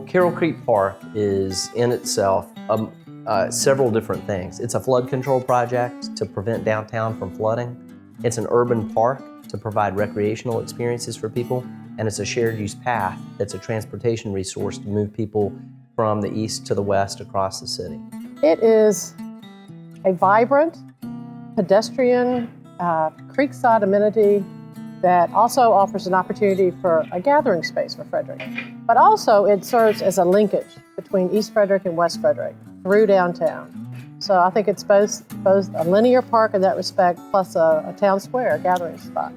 Carroll Creek Park is in itself several different things. It's a flood control project to prevent downtown from flooding. It's an urban park to provide recreational experiences for people. And it's a shared use path that's a transportation resource to move people from the east to the west across the city. It is a vibrant, pedestrian, creekside amenity that also offers an opportunity for a gathering space for Frederick. But also it serves as a linkage between East Frederick and West Frederick through downtown. So I think it's both a linear park in that respect, plus a town square, a gathering spot.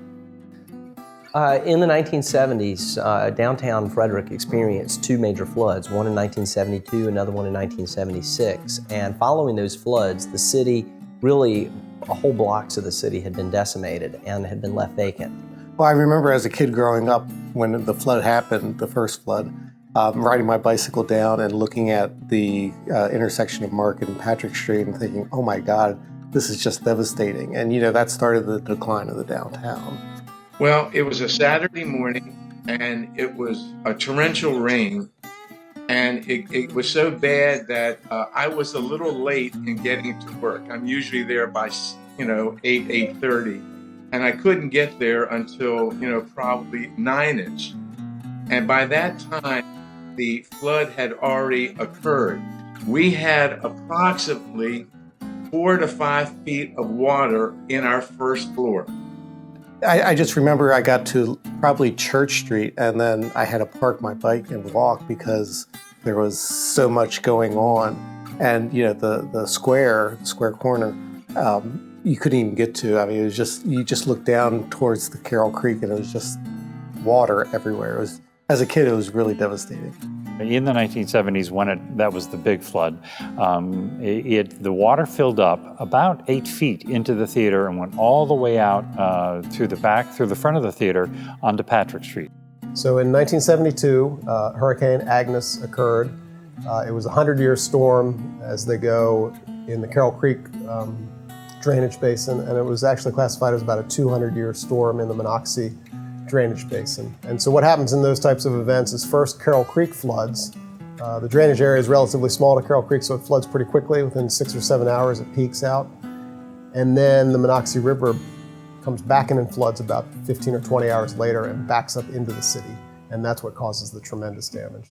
In the 1970s, downtown Frederick experienced two major floods, one in 1972, another one in 1976. And following those floods, the city really, whole blocks of the city had been decimated and had been left vacant. Well, I remember as a kid growing up when the flood happened, the first flood, riding my bicycle down and looking at the intersection of Market and Patrick Street and thinking, oh my God, this is just devastating. And that started the decline of the downtown. Well, it was a Saturday morning and it was a torrential rain. And it was so bad that I was a little late in getting to work. I'm usually there by 8:30. And I couldn't get there until, probably 9-ish. And by that time, the flood had already occurred. We had approximately 4 to 5 feet of water in our first floor. I just remember I got to probably Church Street and then I had to park my bike and walk because there was so much going on. And, the square corner, you couldn't even get to. I mean, it was just, you just looked down towards the Carroll Creek and it was just water everywhere. It was, as a kid, it was really devastating. In the 1970s, when that was the big flood, the water filled up about 8 feet into the theater and went all the way out through the front of the theater onto Patrick Street. So in 1972, Hurricane Agnes occurred. It was a 100-year storm, as they go, in the Carroll Creek drainage basin, and it was actually classified as about a 200-year storm in the Monocacy drainage basin. And so what happens in those types of events is first Carroll Creek floods. The drainage area is relatively small to Carroll Creek, so it floods pretty quickly. Within 6 or 7 hours, it peaks out. And then the Monocacy River comes back in and floods about 15 or 20 hours later and backs up into the city. And that's what causes the tremendous damage.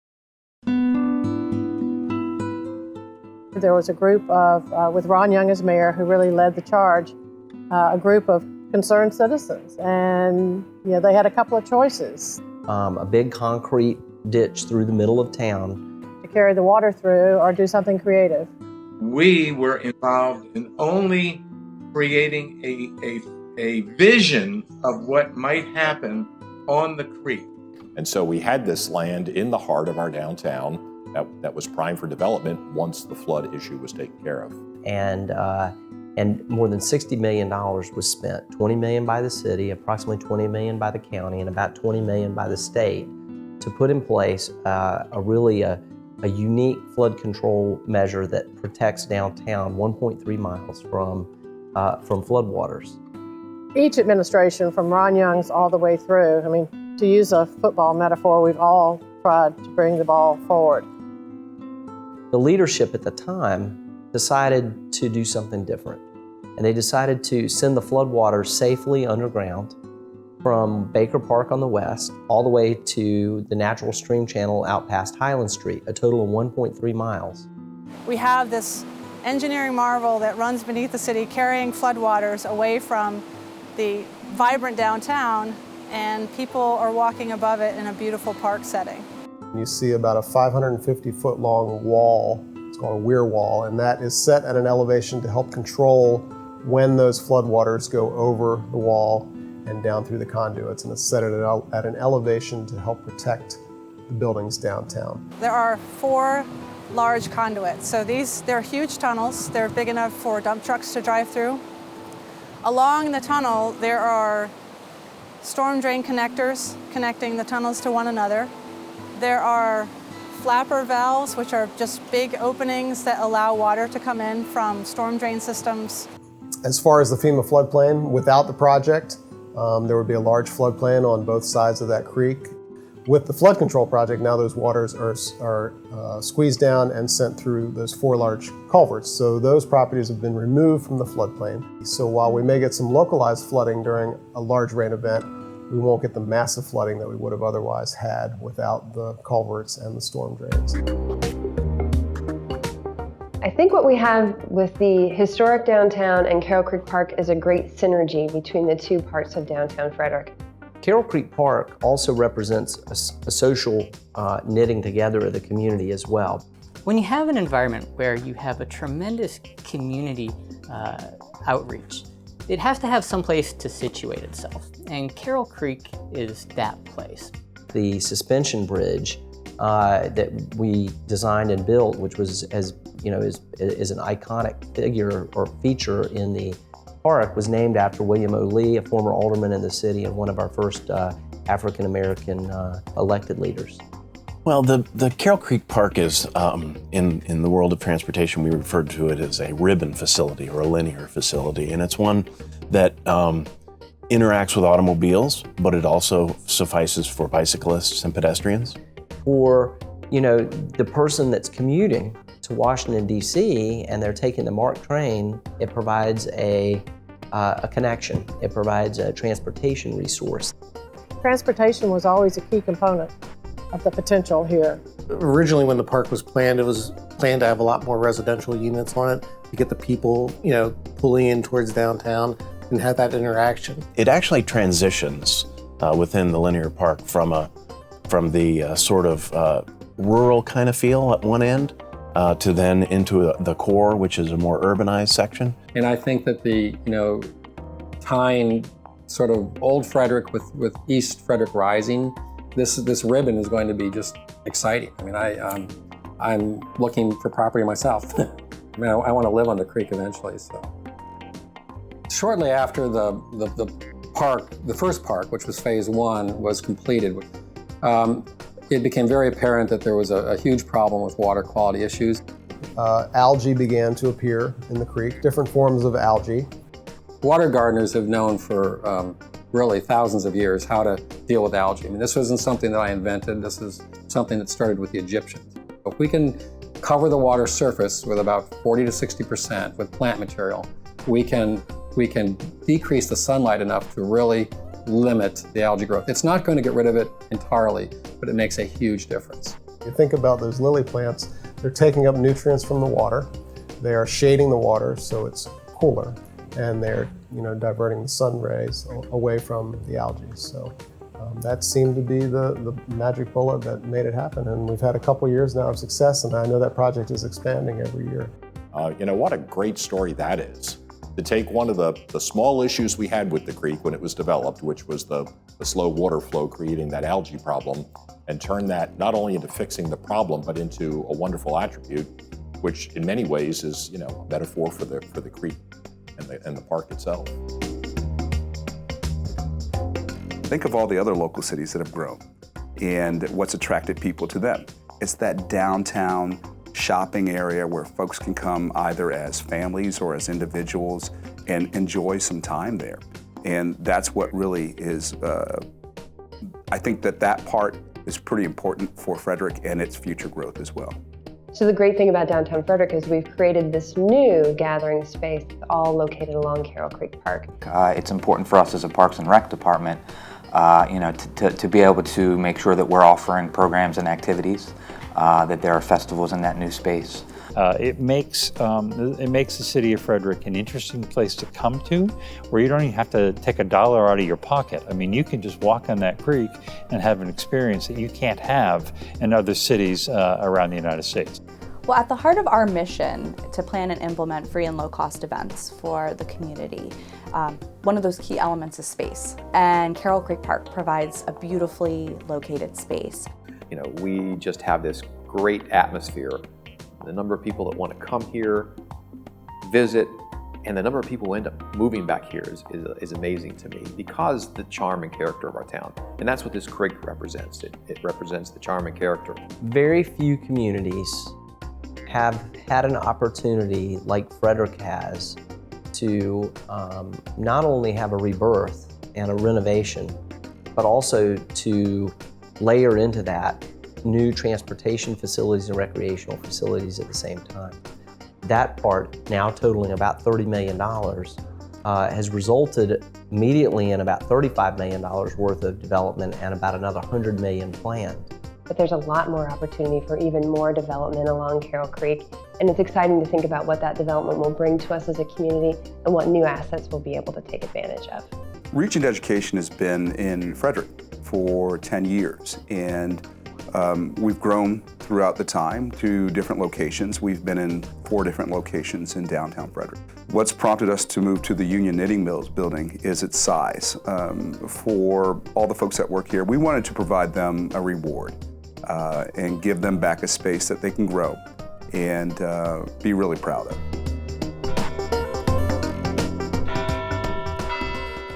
There was a group of, with Ron Young as mayor, who really led the charge, a group of concerned citizens. And they had a couple of choices. A big concrete ditch through the middle of town. To carry the water through or do something creative. We were involved in only creating a vision of what might happen on the creek. And so we had this land in the heart of our downtown that was primed for development once the flood issue was taken care of. And more than $60 million was spent, $20 million by the city, approximately $20 million by the county, and about $20 million by the state to put in place a unique flood control measure that protects downtown 1.3 miles from floodwaters. Each administration, from Ron Young's all the way through, I mean, to use a football metaphor, we've all tried to bring the ball forward. The leadership at the time decided to do something different. And they decided to send the floodwaters safely underground from Baker Park on the west all the way to the natural stream channel out past Highland Street, a total of 1.3 miles. We have this engineering marvel that runs beneath the city, carrying floodwaters away from the vibrant downtown, and people are walking above it in a beautiful park setting. You see about a 550-foot long wall, it's called a weir wall, and that is set at an elevation to help control when those floodwaters go over the wall and down through the conduits, and it's set at an elevation to help protect the buildings downtown. There are 4 large conduits. So they're huge tunnels. They're big enough for dump trucks to drive through. Along the tunnel, there are storm drain connectors connecting the tunnels to one another. There are flapper valves, which are just big openings that allow water to come in from storm drain systems. As far as the FEMA floodplain, without the project, there would be a large floodplain on both sides of that creek. With the flood control project, now those waters are squeezed down and sent through those 4 large culverts. So those properties have been removed from the floodplain. So while we may get some localized flooding during a large rain event, we won't get the massive flooding that we would have otherwise had without the culverts and the storm drains. I think what we have with the historic downtown and Carroll Creek Park is a great synergy between the two parts of downtown Frederick. Carroll Creek Park also represents a social knitting together of the community as well. When you have an environment where you have a tremendous community outreach, it has to have some place to situate itself, and Carroll Creek is that place. The suspension bridge that we designed and built, which was is an iconic figure or feature in the park, was named after William O. Lee, a former alderman in the city and one of our first African-American elected leaders. Well, the Carroll Creek Park is, in the world of transportation, we refer to it as a ribbon facility or a linear facility, and it's one that interacts with automobiles, but it also suffices for bicyclists and pedestrians. For, the person that's commuting to Washington, D.C., and they're taking the MARC train, it provides a connection. It provides a transportation resource. Transportation was always a key component of the potential here. Originally, when the park was planned, it was planned to have a lot more residential units on it to get the people, pulling in towards downtown and have that interaction. It actually transitions within the linear park from the sort of rural kind of feel at one end to then into the core, which is a more urbanized section. And I think that the, tying sort of old Frederick with East Frederick rising, this ribbon is going to be just exciting. I mean, I'm looking for property myself. I want to live on the creek eventually. So, shortly after the first park, which was phase 1, was completed, it became very apparent that there was a huge problem with water quality issues. Algae began to appear in the creek, different forms of algae. Water gardeners have known for really thousands of years how to deal with algae. I mean, this wasn't something that I invented. This is something that started with the Egyptians. If we can cover the water surface with about 40 to 60% with plant material, we can decrease the sunlight enough to really limit the algae growth. It's not going to get rid of it entirely, but it makes a huge difference. You think about those lily plants, they're taking up nutrients from the water. They are shading the water so it's cooler, and they're diverting the sun rays away from the algae. So that seemed to be the magic bullet that made it happen. And we've had a couple years now of success, and I know that project is expanding every year. What a great story that is. To take one of the small issues we had with the creek when it was developed, which was the slow water flow creating that algae problem, and turn that not only into fixing the problem, but into a wonderful attribute, which in many ways is, a metaphor for the creek and the park itself. Think of all the other local cities that have grown and what's attracted people to them. It's that downtown shopping area where folks can come either as families or as individuals and enjoy some time there. And that's what really is, I think that part is pretty important for Frederick and its future growth as well. So the great thing about downtown Frederick is we've created this new gathering space all located along Carroll Creek Park. It's important for us as a Parks and Rec department, to be able to make sure that we're offering programs and activities, that there are festivals in that new space. It makes the city of Frederick an interesting place to come to, where you don't even have to take $1 out of your pocket. I mean, you can just walk on that creek and have an experience that you can't have in other cities around the United States. Well, at the heart of our mission to plan and implement free and low-cost events for the community, one of those key elements is space. And Carroll Creek Park provides a beautifully located space. We just have this great atmosphere. The number of people that want to come here, visit, and the number of people who end up moving back here is amazing to me, because the charm and character of our town. And that's what this creek represents. It represents the charm and character. Very few communities have had an opportunity like Frederick has to not only have a rebirth and a renovation, but also to layer into that new transportation facilities and recreational facilities at the same time. That part, now totaling about $30 million, has resulted immediately in about $35 million worth of development and about another $100 million planned. But there's a lot more opportunity for even more development along Carroll Creek, and it's exciting to think about what that development will bring to us as a community and what new assets we'll be able to take advantage of. Regent Education has been in Frederick for 10 years, and we've grown throughout the time to different locations. We've been in 4 different locations in downtown Frederick. What's prompted us to move to the Union Knitting Mills building is its size. For all the folks that work here, we wanted to provide them a reward and give them back a space that they can grow and be really proud of.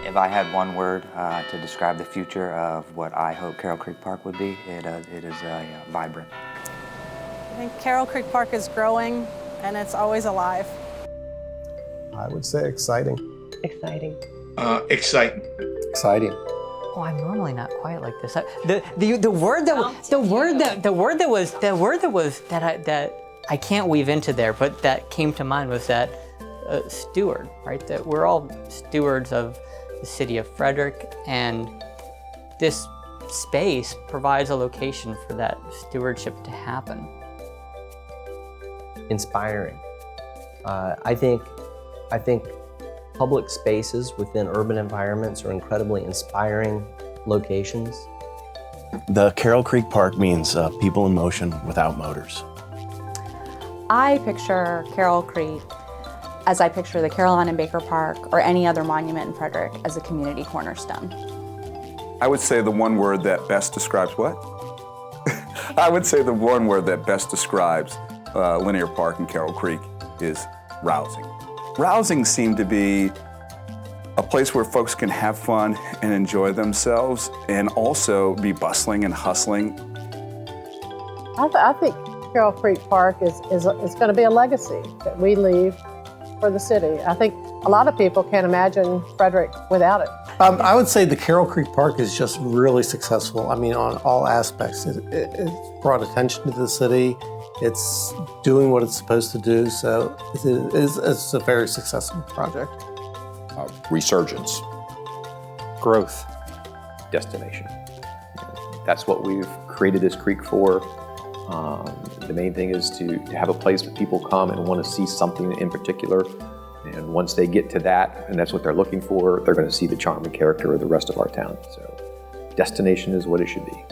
If I had one word to describe the future of what I hope Carroll Creek Park would be, it is vibrant. I think Carroll Creek Park is growing and it's always alive. I would say exciting. Exciting. Exciting. Exciting. Oh, I'm normally not quite like this. The word that I can't weave into there, but that came to mind was that steward, right? That we're all stewards of the City of Frederick, and this space provides a location for that stewardship to happen. Inspiring. I think public spaces within urban environments are incredibly inspiring locations. The Carroll Creek Park means people in motion without motors. I picture Carroll Creek as I picture the Caroline and Baker Park or any other monument in Frederick as a community cornerstone. I would say the one word that best describes what? I would say the one word that best describes Linear Park and Carroll Creek is rousing. Rousing seemed to be a place where folks can have fun and enjoy themselves and also be bustling and hustling. I think Carroll Creek Park is going to be a legacy that we leave for the city. I think a lot of people can't imagine Frederick without it. I would say the Carroll Creek Park is just really successful. I mean, on all aspects. It's brought attention to the city. It's doing what it's supposed to do. So it's a very successful project. Resurgence. Growth. Destination. That's what we've created this creek for. The main thing is to have a place that people come and want to see something in particular. And once they get to that, and that's what they're looking for, they're going to see the charm and character of the rest of our town. So destination is what it should be.